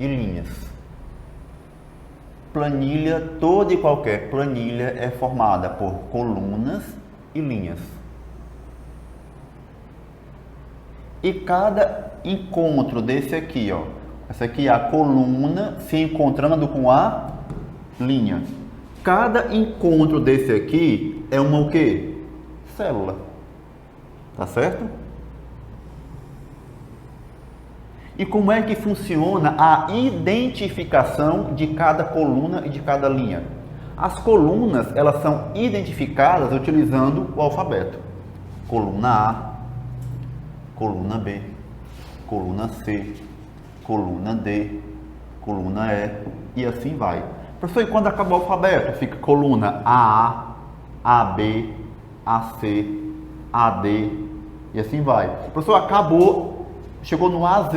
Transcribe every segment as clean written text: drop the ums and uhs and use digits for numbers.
e linhas. Planilha, toda e qualquer planilha é formada por colunas e linhas. E cada encontro desse aqui, ó, essa aqui é a coluna se encontrando com a linha. Cada encontro desse aqui é uma o quê? Célula. Tá certo? E como é que funciona a identificação de cada coluna e de cada linha? As colunas, elas são identificadas utilizando o alfabeto. Coluna A, coluna B, coluna C, coluna D, coluna E assim vai. Professor, e quando acaba o alfabeto, fica coluna AA, AB, AC, AD e assim vai. Professor, acabou. Chegou no AZ,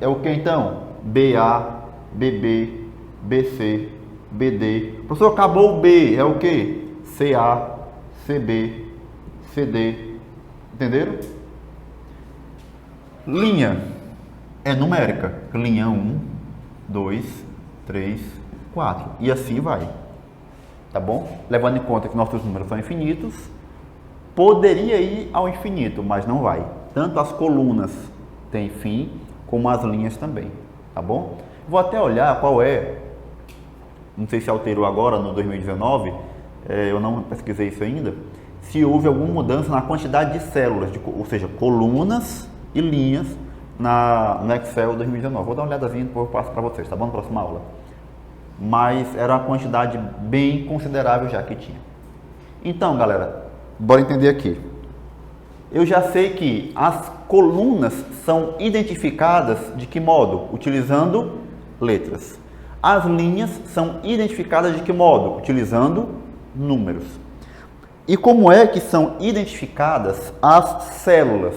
é o que então? BA, BB, BC, BD. Professor, acabou o B, é o que? CA, CB, CD. Entenderam? Linha é numérica. Linha 1, 2, 3, 4. E assim vai. Tá bom? Levando em conta que nossos números são infinitos, poderia ir ao infinito, mas não vai. Tanto as colunas tem fim, como as linhas também, tá bom? Vou até olhar qual é, não sei se alterou agora no 2019, eu não pesquisei isso ainda, se houve alguma mudança na quantidade de células, ou seja, colunas e linhas no Excel 2019. Vou dar uma olhadazinha e depois eu passo para vocês, tá bom? Na próxima aula. Mas era uma quantidade bem considerável já que tinha. Então, galera, bora entender aqui. Eu já sei que as colunas são identificadas de que modo? Utilizando letras. As linhas são identificadas de que modo? Utilizando números. E como é que são identificadas as células?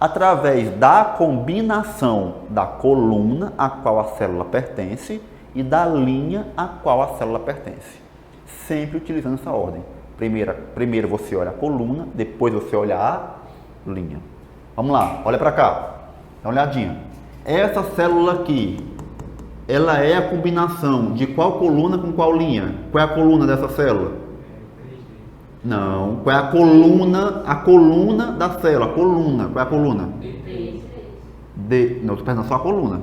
Através da combinação da coluna a qual a célula pertence e da linha a qual a célula pertence. Sempre utilizando essa ordem. Primeiro você olha a coluna, depois você olha a linha. Vamos lá, olha para cá, dá uma olhadinha. Essa célula aqui, ela é a combinação de qual coluna com qual linha? Qual é a coluna dessa célula? Não, qual é a coluna da célula? A coluna, qual é a coluna? D, não, perdão, só a coluna.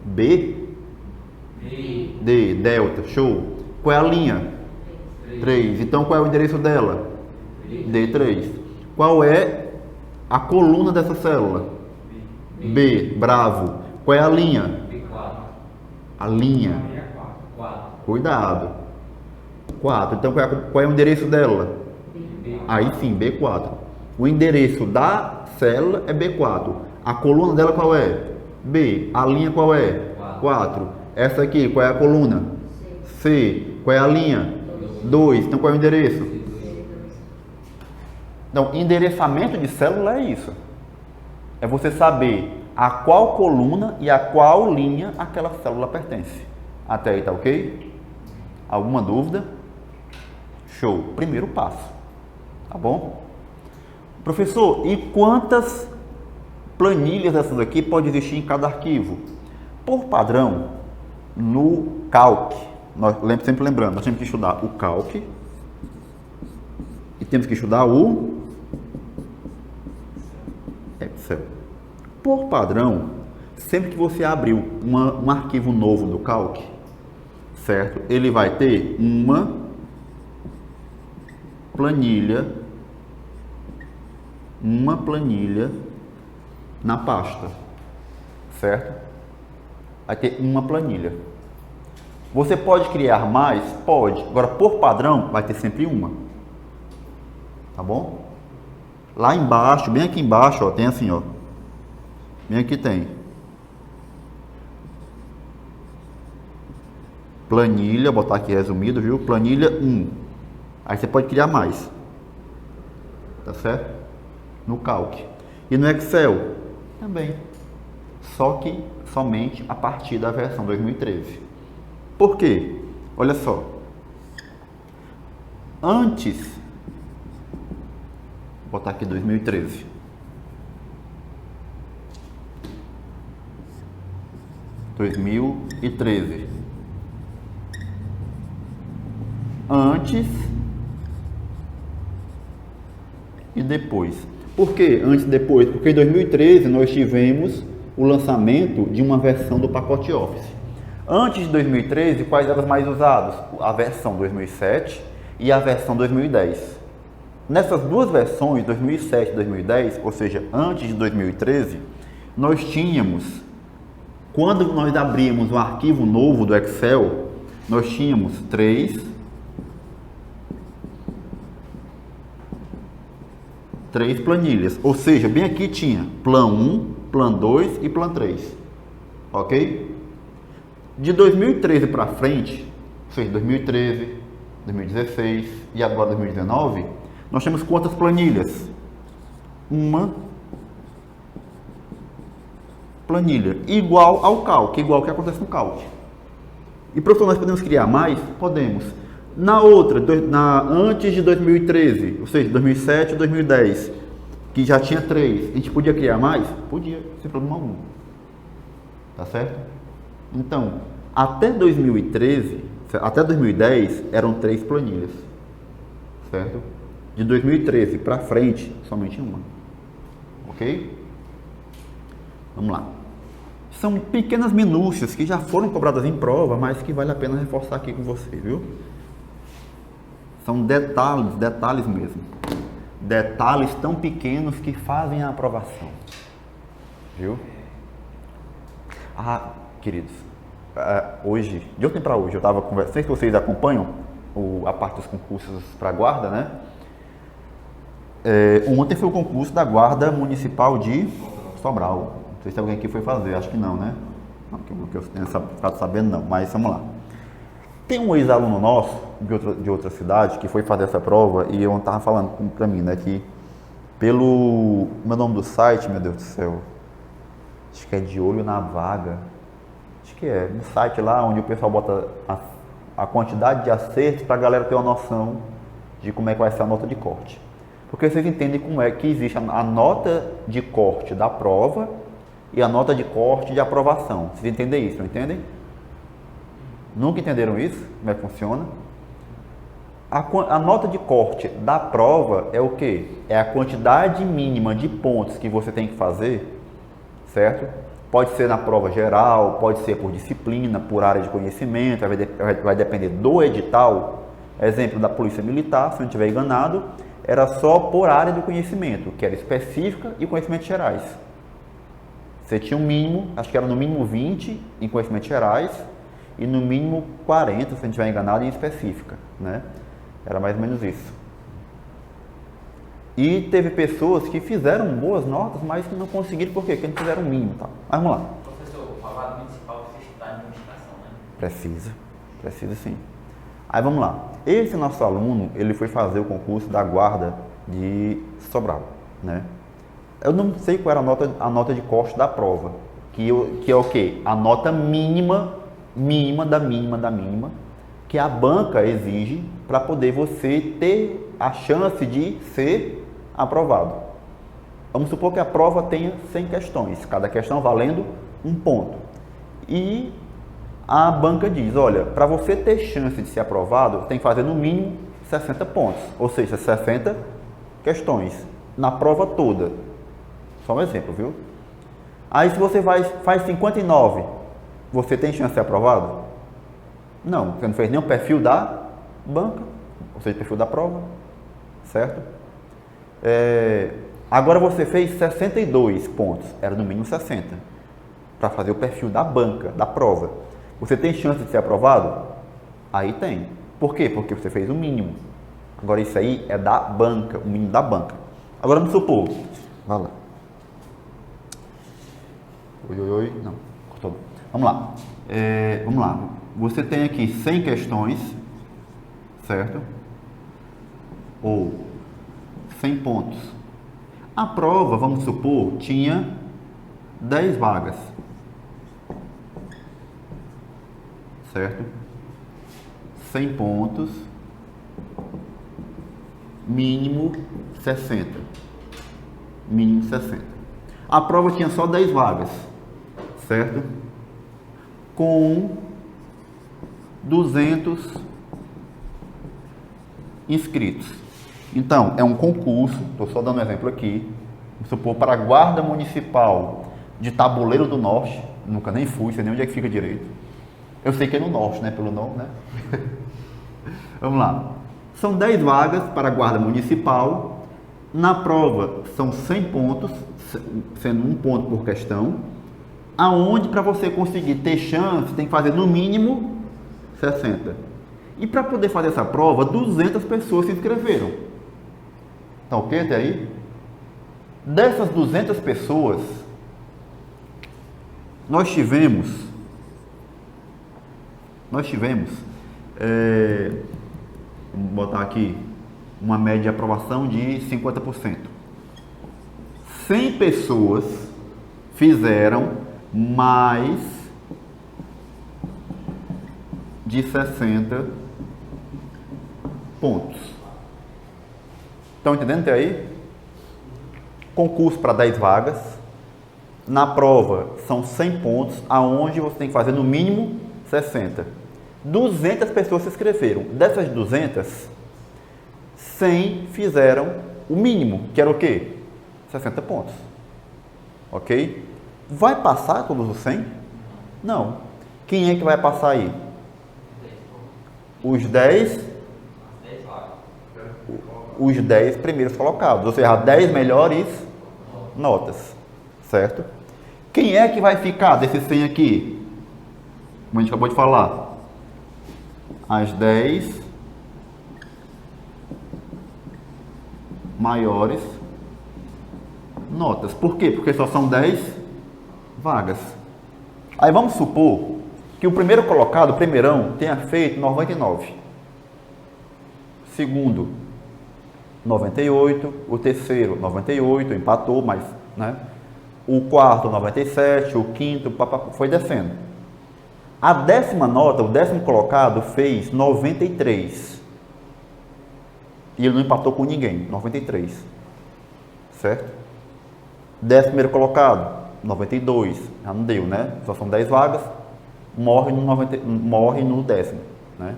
B? D, delta, show. Qual é a linha? 3. Então qual é o endereço dela? D3. Qual é a coluna dessa célula? B, bravo. Qual é a linha? A linha. Cuidado. 4. Então qual é o endereço dela? Aí sim, B4. O endereço da célula é B4. A coluna dela qual é? B. A linha qual é? 4. Essa aqui, qual é a coluna? C. Qual é a linha? 2. Então qual é o endereço? Então, endereçamento de célula é isso. É você saber a qual coluna e a qual linha aquela célula pertence. Até aí tá ok? Alguma dúvida? Show. Primeiro passo. Tá bom? Professor, e quantas planilhas dessas aqui pode existir em cada arquivo? Por padrão, no Calc, nós sempre lembrando, nós temos que estudar o Calc e temos que estudar o Excel. Por padrão, sempre que você abrir um arquivo novo do Calc, certo? Ele vai ter uma planilha na pasta, certo? Vai ter uma planilha. Você pode criar mais? Pode. Agora, por padrão, vai ter sempre uma. Tá bom? Lá embaixo, bem aqui embaixo, ó, tem assim, ó. Bem aqui tem. Planilha, vou botar aqui resumido, viu? Planilha 1. Aí você pode criar mais. Tá certo? No Calc. E no Excel? Também. Só que somente a partir da versão 2013. Por quê? Olha só. Antes, vou botar aqui 2013. 2013. Antes e depois. Por que antes e depois? Porque em 2013 nós tivemos o lançamento de uma versão do pacote Office. Antes de 2013, quais eram os mais usados? A versão 2007 e a versão 2010. Nessas duas versões, 2007 e 2010, ou seja, antes de 2013, nós tínhamos, quando nós abríamos um arquivo novo do Excel, nós tínhamos três planilhas, ou seja, bem aqui tinha Plan 1, Plan 2 e Plan 3, ok? De 2013 para frente, ou seja, 2013, 2016 e agora 2019, nós temos quantas planilhas? Uma planilha igual ao Calc, igual ao que acontece no Calc. E professor, nós podemos criar mais? Podemos. Na outra, antes de 2013, ou seja, 2007 e 2010, que já tinha 3, a gente podia criar mais? Podia, sem problema algum. Tá certo? Então, até 2013, até 2010, eram 3 planilhas. Certo? De 2013 para frente, somente uma. Ok? Vamos lá. São pequenas minúcias que já foram cobradas em prova, mas que vale a pena reforçar aqui com você, viu? São detalhes mesmo. Detalhes tão pequenos que fazem a aprovação. Viu? Ah, queridos, hoje, de ontem para hoje, eu estava conversando, não sei se vocês acompanham a parte dos concursos para a guarda, né? Ontem foi o concurso da Guarda Municipal de Sobral. Não sei se alguém aqui foi fazer, acho que não, né? Não, que eu tenha ficado sabendo não, mas vamos lá. Tem um ex-aluno nosso, de outra cidade, que foi fazer essa prova e eu estava falando para mim, né, que pelo meu nome do site, meu Deus do céu, acho que é De Olho na Vaga, acho que é, um site lá onde o pessoal bota a quantidade de acertos para a galera ter uma noção de como é que vai ser a nota de corte. Porque vocês entendem como é que existe a nota de corte da prova e a nota de corte de aprovação. Vocês entendem isso, não entendem? Nunca entenderam isso? Como é que funciona? A nota de corte da prova é o quê? É a quantidade mínima de pontos que você tem que fazer, certo? Pode ser na prova geral, pode ser por disciplina, por área de conhecimento, vai depender do edital. Exemplo da Polícia Militar, se eu não estiver enganado, era só por área do conhecimento, que era específica e conhecimentos gerais. Você tinha um mínimo, acho que era no mínimo 20 em conhecimentos gerais e no mínimo 40, se eu não estiver enganado, em específica, né? Era mais ou menos isso. E teve pessoas que fizeram boas notas, mas que não conseguiram, por quê? Porque não fizeram o mínimo, tá? Mas vamos lá. Professor, o Guarda Municipal precisa estudar em administração, né? Precisa sim. Aí vamos lá. Esse nosso aluno, ele foi fazer o concurso da Guarda de Sobral, né? Eu não sei qual era a nota de corte da prova, que é o quê? A nota mínima da mínima, que a banca exige para poder você ter a chance de ser aprovado. Vamos supor que a prova tenha 100 questões, cada questão valendo 1 ponto. E a banca diz, olha, para você ter chance de ser aprovado, tem que fazer no mínimo 60 pontos, ou seja, 60 questões na prova toda. Só um exemplo, viu? Aí se você faz 59, você tem chance de ser aprovado? Não, você não fez nenhum perfil da banca, ou seja, perfil da prova, certo? Agora você fez 62 pontos, era no mínimo 60, para fazer o perfil da banca, da prova. Você tem chance de ser aprovado? Aí tem. Por quê? Porque você fez o mínimo. Agora isso aí é da banca, o mínimo da banca. Agora vamos supor, vai lá. Não, cortou. Vamos lá. Vamos lá. Você tem aqui 100 questões, certo? Ou 100 pontos. A prova, vamos supor, tinha 10 vagas. Certo? 100 pontos, mínimo 60. Mínimo 60. A prova tinha só 10 vagas, certo? com 200 inscritos. Então, é um concurso, estou só dando um exemplo aqui, vamos supor, para a Guarda Municipal de Tabuleiro do Norte, nunca nem fui, sei nem onde é que fica direito. Eu sei que é no Norte, né, pelo nome, né? Vamos lá. São 10 vagas para a Guarda Municipal. Na prova são 100 pontos, sendo um ponto por questão. Aonde para você conseguir ter chance, tem que fazer no mínimo 60. E para poder fazer essa prova, 200 pessoas se inscreveram. Tá ok até aí? Dessas 200 pessoas, nós tivemos, vamos botar aqui, uma média de aprovação de 50%. 100 pessoas fizeram mais de 60 pontos. Estão entendendo até aí? Concurso para 10 vagas. Na prova são 100 pontos, aonde você tem que fazer no mínimo 60. 200 pessoas se inscreveram. Dessas 200, 100 fizeram o mínimo, que era o quê? 60 pontos. Ok? Vai passar todos os 100? Não. Quem é que vai passar aí? Os 10 primeiros colocados, ou seja, 10 melhores notas, certo? Quem é que vai ficar desses 100 aqui? Como a gente acabou de falar, as 10 maiores notas. Por quê? Porque só são 10 vagas. Aí vamos supor que o primeiro colocado, o primeirão, tenha feito 99. Segundo, 98. O terceiro, 98, empatou, mas, né? O quarto, 97. O quinto, foi descendo. A 10ª nota, o 10º colocado, fez 93. E ele não empatou com ninguém, 93. Certo? 11º colocado, 92. Já não deu, né? Só são 10 vagas. Morre no 10º, né?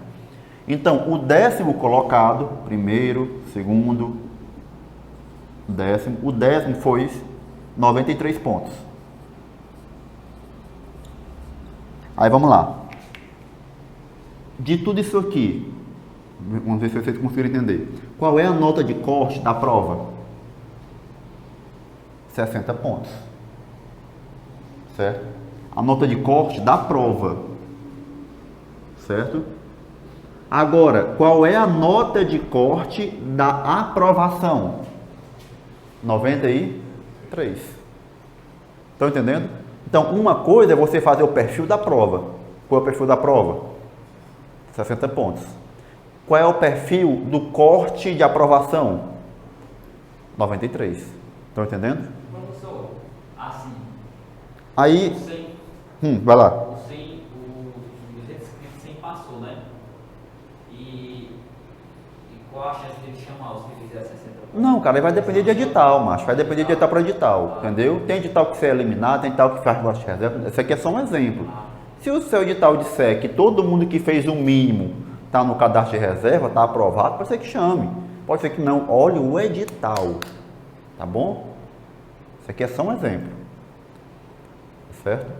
Então, o 10º colocado, primeiro, segundo, 10º, o 10º foi 93 pontos. Aí vamos lá. De tudo isso aqui, vamos ver se vocês conseguiram entender. Qual é a nota de corte da prova? 60 pontos. Certo? A nota de corte da prova. Certo? Agora, qual é a nota de corte da aprovação? 93. Estão entendendo? Então, uma coisa é você fazer o perfil da prova. Qual é o perfil da prova? 60 pontos. Qual é o perfil do corte de aprovação? 93. Estão entendendo? Professor, assim. Aí, vai lá. O 200 inscritos 100 passou, né? E qual a chance de ele chamar os que fizeram 60 pontos? Não, cara, aí vai depender de edital, macho. Vai depender de edital para edital, entendeu? Tem edital que você é eliminado, tem edital que faz lote de reserva. Esse aqui é só um exemplo. Se o seu edital disser que todo mundo que fez o mínimo está no cadastro de reserva, está aprovado, pode ser que chame. Pode ser que não. Olhe o edital. Tá bom? Isso aqui é só um exemplo. Certo?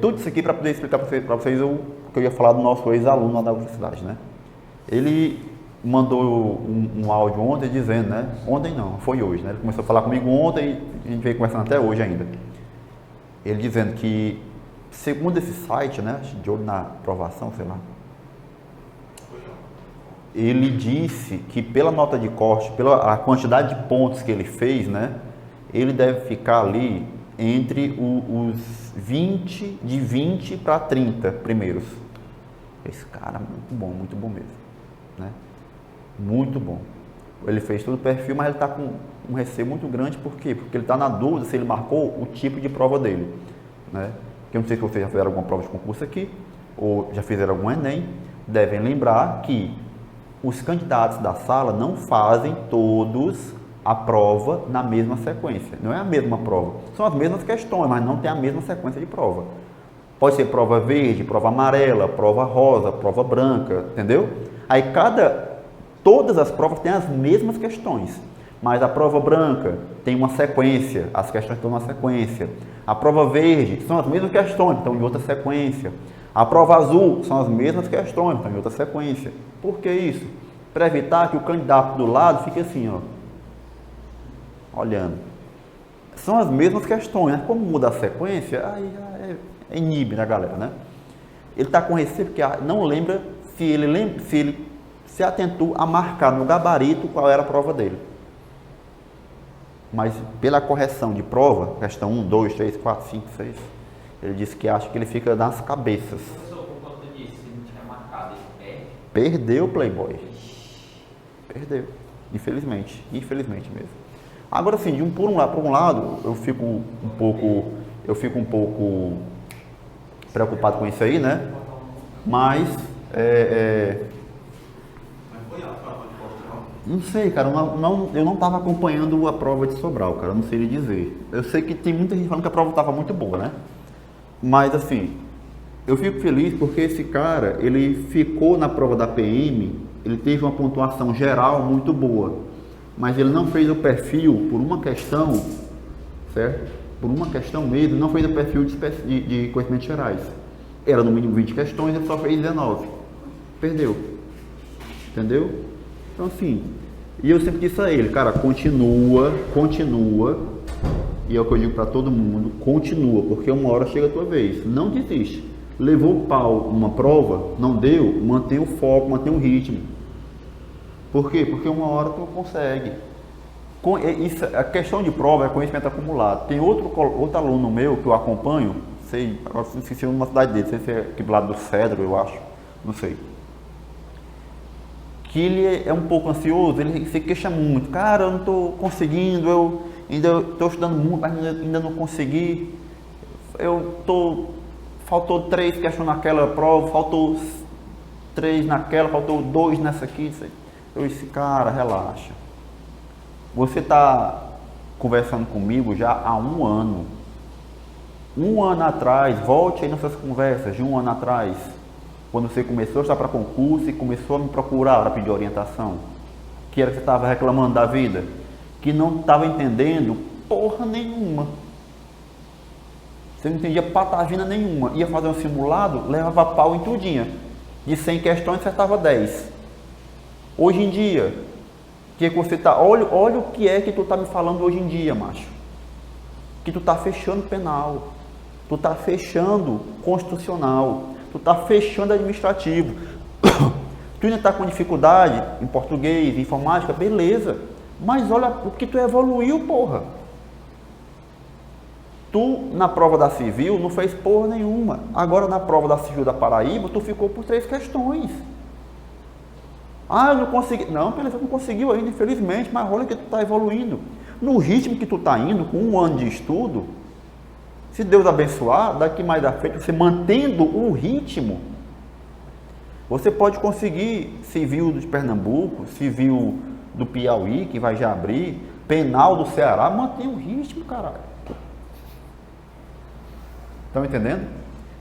Tudo isso aqui para poder explicar para vocês o que eu ia falar do nosso ex-aluno lá da universidade, né? Ele mandou um áudio ontem dizendo, né? Ontem não, foi hoje, né? Ele começou a falar comigo ontem e a gente veio conversando até hoje ainda. Ele dizendo que, segundo esse site, né? De olho na aprovação, sei lá. Ele disse que pela nota de corte, pela a quantidade de pontos que ele fez, né? Ele deve ficar ali entre os 20, de 20 para 30 primeiros. Esse cara, muito bom mesmo, né? Muito bom. Ele fez todo o perfil, mas ele está com um receio muito grande, por quê? Porque ele está na dúvida se ele marcou o tipo de prova dele, né? Eu não sei se vocês já fizeram alguma prova de concurso aqui, ou já fizeram algum Enem, devem lembrar que os candidatos da sala não fazem todos a prova na mesma sequência. Não é a mesma prova. São as mesmas questões, mas não tem a mesma sequência de prova. Pode ser prova verde, prova amarela, prova rosa, prova branca, entendeu? Aí todas as provas têm as mesmas questões, mas a prova branca tem uma sequência, as questões estão numa sequência. A prova verde são as mesmas questões, estão em outra sequência. A prova azul são as mesmas questões, estão em outra sequência. Por que isso? Para evitar que o candidato do lado fique assim, ó, olhando. São as mesmas questões, né? Como muda a sequência, aí inibe, né, galera, né? Ele está com receio porque não lembra se ele se atentou a marcar no gabarito qual era a prova dele. Mas pela correção de prova, questão 1, 2, 3, 4, 5, 6, ele disse que acha que ele fica nas cabeças. Professor, por conta disso, se não tiver marcado, ele perde? Perdeu o Playboy. Perdeu. Infelizmente mesmo. Agora sim, por um lado, eu fico um pouco preocupado com isso aí, né? Mas não sei, cara, eu não estava acompanhando a prova de Sobral, cara, não sei lhe dizer. Eu sei que tem muita gente falando que a prova estava muito boa, né? Mas assim, eu fico feliz porque esse cara, ele ficou na prova da PM, ele teve uma pontuação geral muito boa, mas ele não fez o perfil por uma questão, certo? Por uma questão mesmo, não fez o perfil de conhecimentos gerais. Era no mínimo 20 questões, ele só fez 19. Perdeu. Entendeu? Então assim, e eu sempre disse a ele, cara, continua, e é o que eu digo para todo mundo, continua, porque uma hora chega a tua vez, não desiste. Levou o pau numa prova, não deu, mantém o foco, mantém o ritmo. Por quê? Porque uma hora tu consegue. A questão de prova é conhecimento acumulado. Tem outro aluno meu que eu acompanho, agora não sei se é uma cidade dele, não sei se é aqui do lado do Cedro, eu acho, não sei. Que ele é um pouco ansioso, ele se queixa muito. Cara, eu não estou conseguindo, eu ainda estou estudando muito, mas ainda não consegui. Faltou 3 questões naquela prova, faltou 3 naquela, faltou 2 nessa aqui. Eu disse, cara, relaxa. Você está conversando comigo já há 1 ano. 1 ano atrás, volte aí nessas conversas de 1 ano atrás. Quando você começou a estar para concurso e começou a me procurar para pedir orientação, que era que você estava reclamando da vida, que não estava entendendo porra nenhuma. Você não entendia patagina nenhuma. Ia fazer um simulado, levava pau em tudinha. De 100 questões, acertava 10. Hoje em dia, que você tá, olha o que é que tu está me falando hoje em dia, macho. Que tu está fechando penal, tu está fechando constitucional, tu está fechando administrativo, tu ainda está com dificuldade em português, em informática, beleza, mas olha o que tu evoluiu, porra. Tu na prova da civil não fez porra nenhuma, agora na prova da civil da Paraíba tu ficou por 3 questões. Ah, eu não consegui, não, beleza, não conseguiu ainda, infelizmente, mas olha que tu está evoluindo, no ritmo que tu está indo, com 1 ano de estudo. Se Deus abençoar, daqui mais à frente, você mantendo o ritmo, você pode conseguir civil de Pernambuco, civil do Piauí, que vai já abrir, penal do Ceará, mantém o ritmo, caralho. Estão entendendo?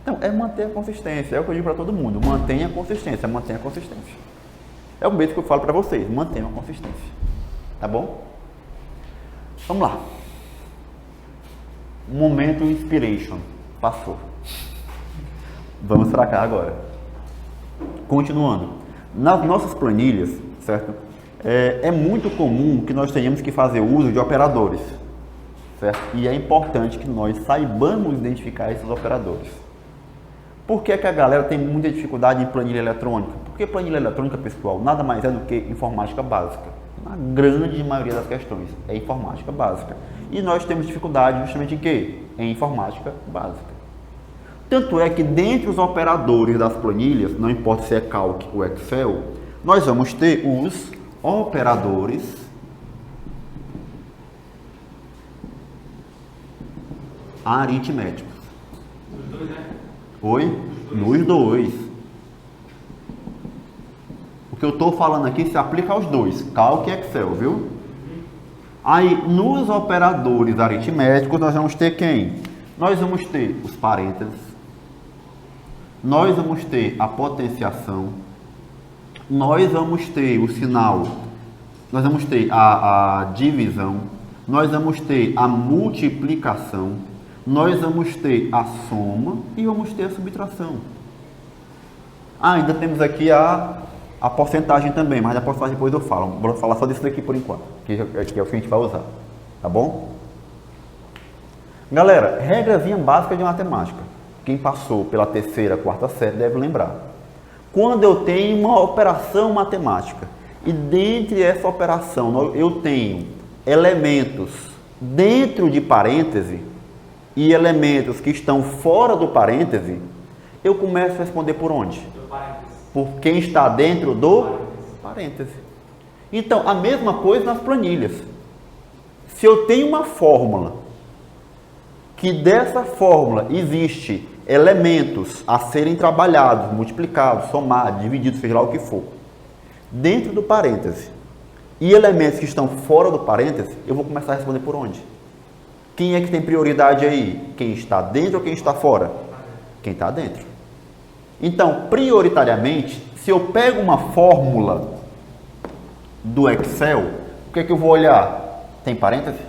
Então, é manter a consistência, é o que eu digo para todo mundo, mantenha a consistência, mantenha a consistência. É o mesmo que eu falo para vocês, mantenham a consistência. Tá bom? Vamos lá. Momento inspiration. Passou. Vamos para cá agora. Continuando. Nas nossas planilhas, certo? É muito comum que nós tenhamos que fazer uso de operadores, certo? E é importante que nós saibamos identificar esses operadores. Por que a galera tem muita dificuldade em planilha eletrônica? Porque planilha eletrônica, pessoal, nada mais é do que informática básica. A grande maioria das questões é informática básica. E nós temos dificuldade justamente em quê? Em informática básica. Tanto é que dentre os operadores das planilhas, não importa se é Calc ou Excel, nós vamos ter os operadores aritméticos. Os 2, né? Oi? Nos 2. O que eu estou falando aqui se aplica aos 2, Calc e Excel, viu? Aí, nos operadores aritméticos, nós vamos ter quem? Nós vamos ter os parênteses, nós vamos ter a potenciação, nós vamos ter o sinal, nós vamos ter a divisão, nós vamos ter a multiplicação, nós vamos ter a soma e vamos ter a subtração. Ainda temos aqui a porcentagem também, mas a porcentagem depois eu falo. Vou falar só disso daqui por enquanto, que é o que a gente vai usar, tá bom? Galera, regrazinha básica de matemática. Quem passou pela terceira, quarta série deve lembrar. Quando eu tenho uma operação matemática e dentro dessa operação eu tenho elementos dentro de parêntese e elementos que estão fora do parêntese, eu começo a responder por onde? Por quem está dentro do parêntese. Então, a mesma coisa nas planilhas. Se eu tenho uma fórmula, que dessa fórmula existe elementos a serem trabalhados, multiplicados, somados, divididos, seja lá o que for, dentro do parêntese, e elementos que estão fora do parêntese, eu vou começar a responder por onde? Quem é que tem prioridade aí? Quem está dentro ou quem está fora? Quem está dentro. Então, prioritariamente, se eu pego uma fórmula do Excel, o que é que eu vou olhar? Tem parêntese?